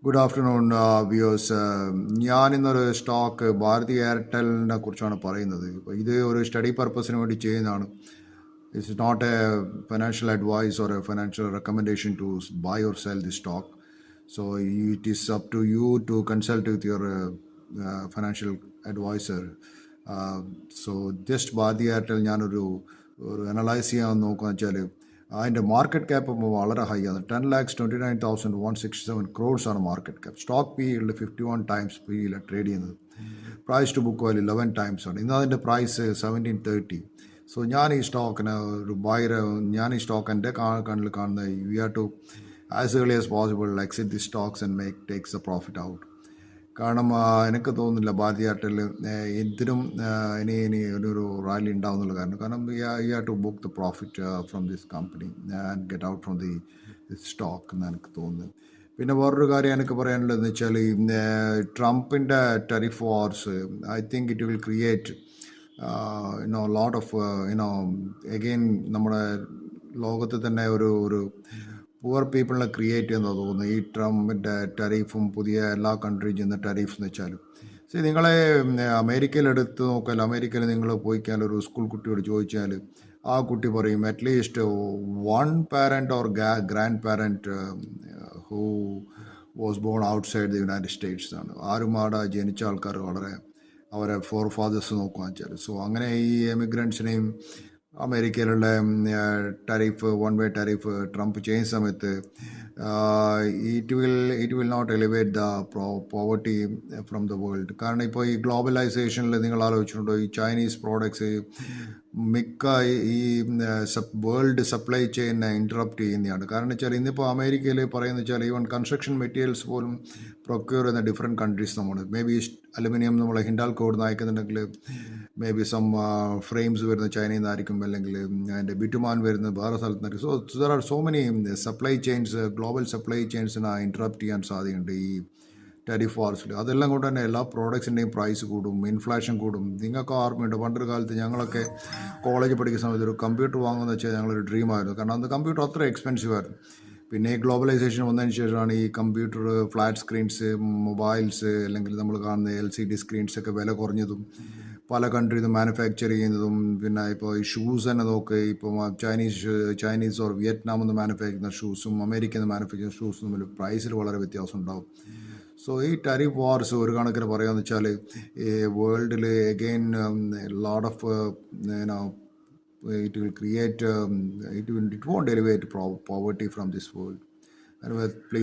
Good afternoon viewers. ഞാൻ ഇന്നൊരു stock Bharati എയർടെലിനെ കുറിച്ചാണ് പറയുന്നത്. ഇപ്പോൾ ഇത് ഒരു സ്റ്റഡി പർപ്പസിന് വേണ്ടി ചെയ്യുന്നതാണ്. It's not a financial advice or a financial recommendation to buy or sell the stock. So it is up to you to consult with your financial advisor. So just Bharti Airtel ഞാനൊരു analyse ചെയ്യാൻ നോക്കുകയെന്ന് വെച്ചാൽ അതിൻ്റെ market cap വളരെ high ആണ്. 10,29,167 ആണ് market cap. Stock P ഉള്ള 51 times പിയിലാണ് ട്രേഡ് ചെയ്യുന്നത്. Price to book value 11 times ആണ്. ഇന്ന് അതിൻ്റെ പ്രൈസ് 1730. സോ ഞാൻ ഈ സ്റ്റോക്കിന് ഒരു ബയർ, ഞാൻ ഈ സ്റ്റോക്ക് എൻ്റെ കണ്ണിൽ കാണുന്നത് we are to as early as possible exit the stocks and takes the profit out. കാരണം എനിക്ക് തോന്നുന്നില്ല ഭാരതി എയർടെൽ എന്തിനും ഇനി ഒരു റാലി ഉണ്ടാവുന്നുള്ള കാരണം you have to book the profit from this company and get out from the stock എന്ന് എനിക്ക് തോന്നുന്നു. പിന്നെ വേറൊരു കാര്യം എനിക്ക് പറയാനുള്ളതെന്ന് വെച്ചാൽ ട്രംപിൻ്റെ tariff wars, I think it will create lot of again നമ്മുടെ ലോകത്ത് തന്നെ ഒരു പുവർ പീപ്പിളിനെ ക്രിയേറ്റ് ചെയ്യുന്നത് തോന്നുന്നു ഈ ട്രംപിൻ്റെ ടെറിഫും പുതിയ എല്ലാ കൺട്രിയിൽ ചെയ്യുന്ന ടെറിഫ്സ് എന്ന് വെച്ചാൽ. നിങ്ങളെ അമേരിക്കയിൽ എടുത്ത് നോക്കിയാൽ, അമേരിക്കയിൽ നിങ്ങൾ പോയിക്കാൽ ഒരു സ്കൂൾ കുട്ടിയോട് ചോദിച്ചാൽ ആ കുട്ടി പറയും at least one parent or grand parent who was born outside the United States ആണ്. ആരും അവിടെ ജനിച്ച ആൾക്കാർ വളരെ അവരെ ഫോർ ഫാദേഴ്സ് നോക്കുകയെന്ന് വെച്ചാൽ. സോ അങ്ങനെ ഈ എമിഗ്രൻസിനെയും അമേരിക്കയിലുള്ള tariff, one way tariff Trump ചെയ്യുന്ന സമയത്ത് it will not elevate the poverty from the world. കാരണം ഇപ്പോൾ ഈ ഗ്ലോബലൈസേഷനിൽ നിങ്ങൾ ആലോചിച്ചിട്ടുണ്ടോ, ഈ ചൈനീസ് പ്രോഡക്ട്സ് മിക്ക ഈ വേൾഡ് സപ്ലൈ ചെയിനെ ഇൻറ്ററപ്റ്റ് ചെയ്യുന്നതാണ്. കാരണം വെച്ചാൽ ഇന്നിപ്പോൾ അമേരിക്കയിൽ പറയുന്നത് വെച്ചാൽ ഈവൻ കൺസ്ട്രക്ഷൻ മെറ്റീരിയൽസ് പോലും പ്രൊക്യൂർ ചെയ്യുന്ന ഡിഫറെൻറ്റ് കൺട്രീസ് നമ്മൾ. മേ ബി അലുമിനിയം നമ്മൾ ഹിൻഡാൽക്കോട് നിന്ന് അയക്കുന്നുണ്ടെങ്കിൽ മേ ബി സം ഫ്രെയിംസ് വരുന്ന ചൈനയിൽ നിന്നായിരിക്കും, അല്ലെങ്കിൽ അതിൻ്റെ ബിറ്റുമാൻ വരുന്നത് വേറെ സ്ഥലത്ത് നിന്നായിരിക്കും. So there are so many supply chains, global supply ചെയിൻസിനെ ഇൻറ്ററപ്റ്റ് ചെയ്യാൻ സാധ്യതയുണ്ട് ഈ ടാരിഫ് വാർസിൽ. അതെല്ലാം കൊണ്ട് തന്നെ എല്ലാ പ്രോഡക്ട്സിൻ്റെയും പ്രൈസ് കൂടും, ഇൻഫ്ലേഷൻ കൂടും. നിങ്ങൾക്ക് ഓർമ്മയുണ്ട് പണ്ടൊരു കാലത്ത് ഞങ്ങളൊക്കെ കോളേജ് പഠിക്കുന്ന സമയത്ത് ഒരു കമ്പ്യൂട്ടർ വാങ്ങുമെന്ന് വെച്ചാൽ ഞങ്ങളൊരു ഡ്രീമായിരുന്നു. കാരണം അന്ന് കമ്പ്യൂട്ടർ അത്ര എക്സ്പെൻസീവ് ആയിരുന്നു. പിന്നെ ഈ ഗ്ലോബലൈസേഷൻ വന്നതിന് ശേഷമാണ് ഈ കമ്പ്യൂട്ടർ, ഫ്ലാറ്റ് സ്ക്രീൻസ്, മൊബൈൽസ്, അല്ലെങ്കിൽ നമ്മൾ കാണുന്ന LCD സ്ക്രീൻസൊക്കെ വില കുറഞ്ഞതും പല കൺട്രിയിൽ നിന്ന് മാനുഫാക്ചർ ചെയ്യുന്നതും. പിന്നെ ഇപ്പോൾ ഈ ഷൂസ് തന്നെ നോക്ക്, ഇപ്പോൾ ചൈനീസ് ഓർ വിയറ്റ്നാമിൽ നിന്ന് മാനുഫാക്ചർ ചെയ്യുന്ന ഷൂസും അമേരിക്കയിൽ നിന്ന് മാനുഫാക്ചർ ചെയ്യുന്ന ഷൂസും തമ്മിൽ പ്രൈസിൽ വളരെ വ്യത്യാസം ഉണ്ടാവും. സോ ഈ ടാരിഫ് വാർസ് ഒരു കണക്കിന് പറയാമെന്ന് വെച്ചാൽ ഈ വേൾഡിൽ again lot of it will create it won't elevate poverty from this world. Anyway, please